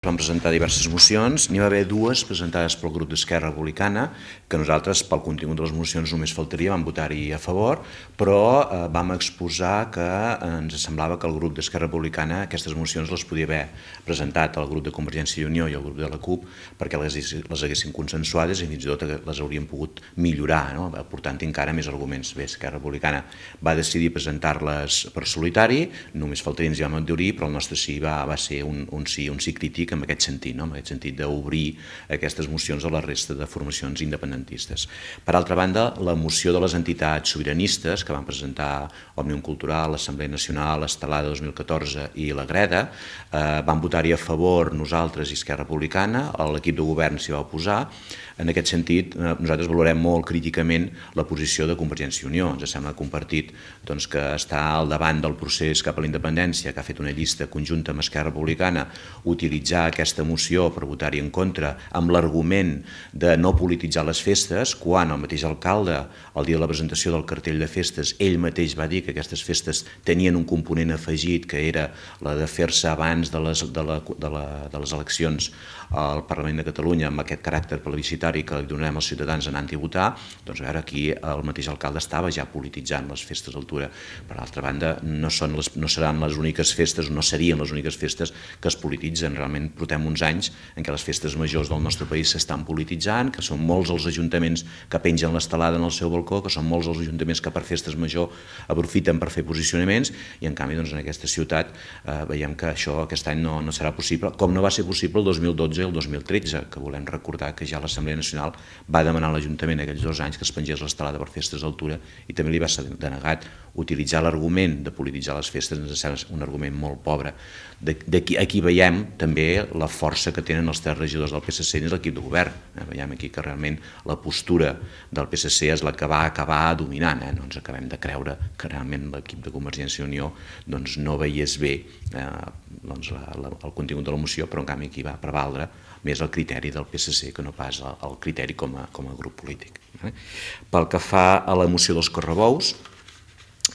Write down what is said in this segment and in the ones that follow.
Vam presentar diverses mocions, n'hi va haver dues presentades pel grup d'Esquerra Republicana, que nosaltres, pel contingut de les mocions, només faltaria, vam votar-hi a favor, però vam exposar que ens semblava que el grup d'Esquerra Republicana aquestes mocions les podia haver presentat al grup de Convergència i Unió i al grup de la CUP perquè les haguessin consensuades i fins i tot les hauríem pogut millorar, aportant encara més arguments. Bé, Esquerra Republicana va decidir presentar-les per solitari, només faltaria ens hi vam adherir, però el nostre sí va ser un sí crític en aquest sentit d'obrir aquestes mocions a la resta de formacions independentistes. Per altra banda, la moció de les entitats sobiranistes que van presentar Òmnium Cultural, l'Assemblea Nacional, Estelada 2014 i la Greda, van votar-hi a favor nosaltres i Esquerra Republicana, l'equip de govern s'hi va oposar. En aquest sentit, nosaltres valorem molt críticament la posició de Convergència i Unió. Ens sembla compartit que està al davant del procés cap a la independència, que ha fet una llista conjunta amb Esquerra Republicana, utilitzar aquesta moció per votar-hi en contra amb l'argument de no polititzar les festes, quan el mateix alcalde, el dia de la presentació del cartell de festes, ell mateix va dir que aquestes festes tenien un component afegit, que era la de fer-se abans de les eleccions al Parlament de Catalunya, amb aquest caràcter plebiscitari que li donarem als ciutadans anant-hi a votar. Doncs a veure, aquí el mateix alcalde estava ja polititzant les festes d'altura. Per altra banda, no seran les úniques festes, no serien les úniques festes que es polititzen. Realment portem uns anys en què les festes majors del nostre país s'estan polititzant, que són molts els ajuntaments que pengen l'estelada en el seu balcó, que són molts els ajuntaments que per festes major aprofiten per fer posicionaments, i en canvi en aquesta ciutat veiem que això aquest any no serà possible, com no va ser possible el 2012 i el 2013, que volem recordar que ja l'Assemblea Nacional va demanar a l'Ajuntament aquells 2 anys que es pengés l'estelada per festes d'altura i també li va ser denegat. Utilitzar l'argument de polititzar les festes ens sembla un argument molt pobre. Aquí veiem també la força que tenen els 3 regidors del PSC dins l'equip de govern. Veiem aquí que realment la postura del PSC és la que va acabar dominant. No ens acabem de creure que realment l'equip de Convergència i Unió no veiés bé el contingut de la moció, però en canvi aquí va prevaldre més el criteri del PSC que no pas el criteri com a grup polític. Pel que fa a la moció dels correbous,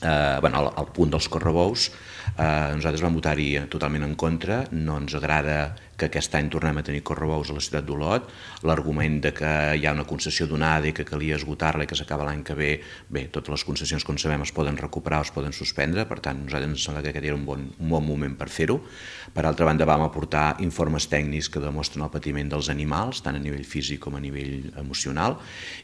al punt dels correbous, nosaltres vam votar-hi totalment en contra. No ens agrada que aquest any tornem a tenir correbous a la ciutat d'Olot. L'argument que hi ha una concessió donada i que calia esgotar-la i que s'acaba l'any que ve, bé, totes les concessions, com sabem, es poden recuperar o es poden suspendre, per tant, nosaltres ens sembla que aquest era un bon moment per fer-ho. Per altra banda, vam aportar informes tècnics que demostren el patiment dels animals, tant a nivell físic com a nivell emocional,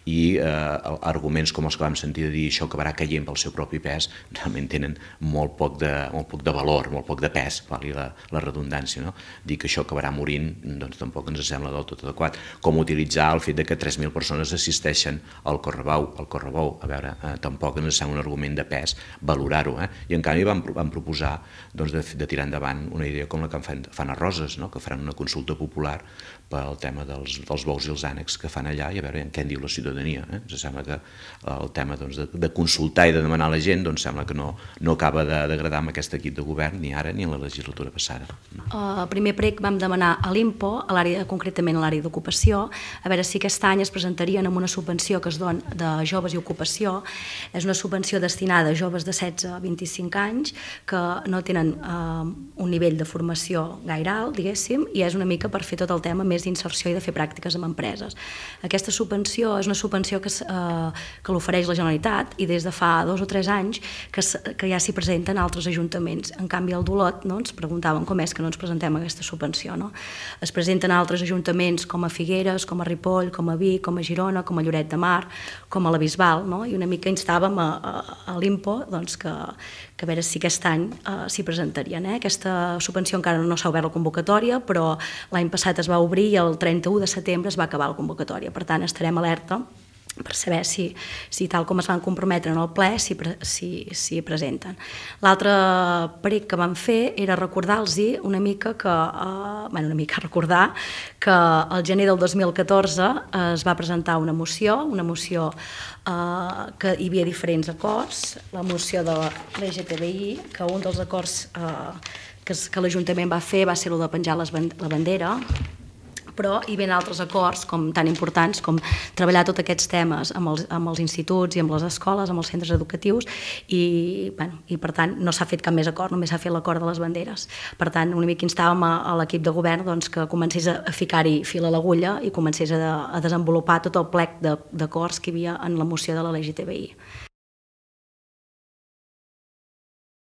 i arguments com els que vam sentir de dir això acabarà caient pel seu propi pes, realment tenen molt poc de valor, molt poc de pes, valgui la redundància. Dir que això acabarà morint, doncs tampoc ens sembla del tot adequat. Com utilitzar el fet que 3.000 persones assisteixen al correbou. A veure, tampoc ens sembla un argument de pes valorar-ho. I en canvi vam proposar de tirar endavant una idea com la que fan a Roses, que faran una consulta popular pel tema dels bous i els ànecs que fan allà i a veure què en diu la ciutadania. Ens sembla que el tema de consultar i de demanar a la gent sembla que no acaba d'agradar amb aquest equip de govern ni ara ni en la legislatura passada. El primer prec vam demanar a l'IMPO, concretament a l'àrea d'ocupació, a veure si aquest any es presentarien amb una subvenció que es dona de joves i ocupació. És una subvenció destinada a joves de 16 a 25 anys que no tenen un nivell de formació gaire alt, diguéssim, i és una mica per fer tot el tema més d'inserció i de fer pràctiques amb empreses. Aquesta subvenció és una subvenció que l'ofereix la Generalitat i des de fa 2 o 3 anys que ja s'hi presenten altres ajuntaments. En canvi, al d'Olot ens preguntaven com és que no ens presentem aquesta subvenció. Es presenten altres ajuntaments com a Figueres, com a Ripoll, com a Vic, com a Girona, com a Lloret de Mar, com a la Bisbal, i una mica instàvem a l'IMPO que a veure si aquest any s'hi presentarien. Aquesta subvenció encara no s'ha obert la convocatòria, però l'any passat es va obrir i el 31 de setembre es va acabar la convocatòria. Per tant, estarem alerta per saber si tal com es van comprometre en el ple, s'hi presenten. L'altre prec que vam fer era recordar-los una mica que al gener del 2014 es va presentar una moció que hi havia diferents acords, la moció de l'LGTBI, que un dels acords que l'Ajuntament va fer va ser el de penjar la bandera, però hi havia altres acords tan importants com treballar tots aquests temes amb els instituts i amb les escoles, amb els centres educatius, i per tant no s'ha fet cap més acord, només s'ha fet l'acord de les banderes. Per tant, una mica instàvem a l'equip de govern que comencés a ficar-hi fil a l'agulla i comencés a desenvolupar tot el plec d'acords que hi havia en la moció de la LGTBI.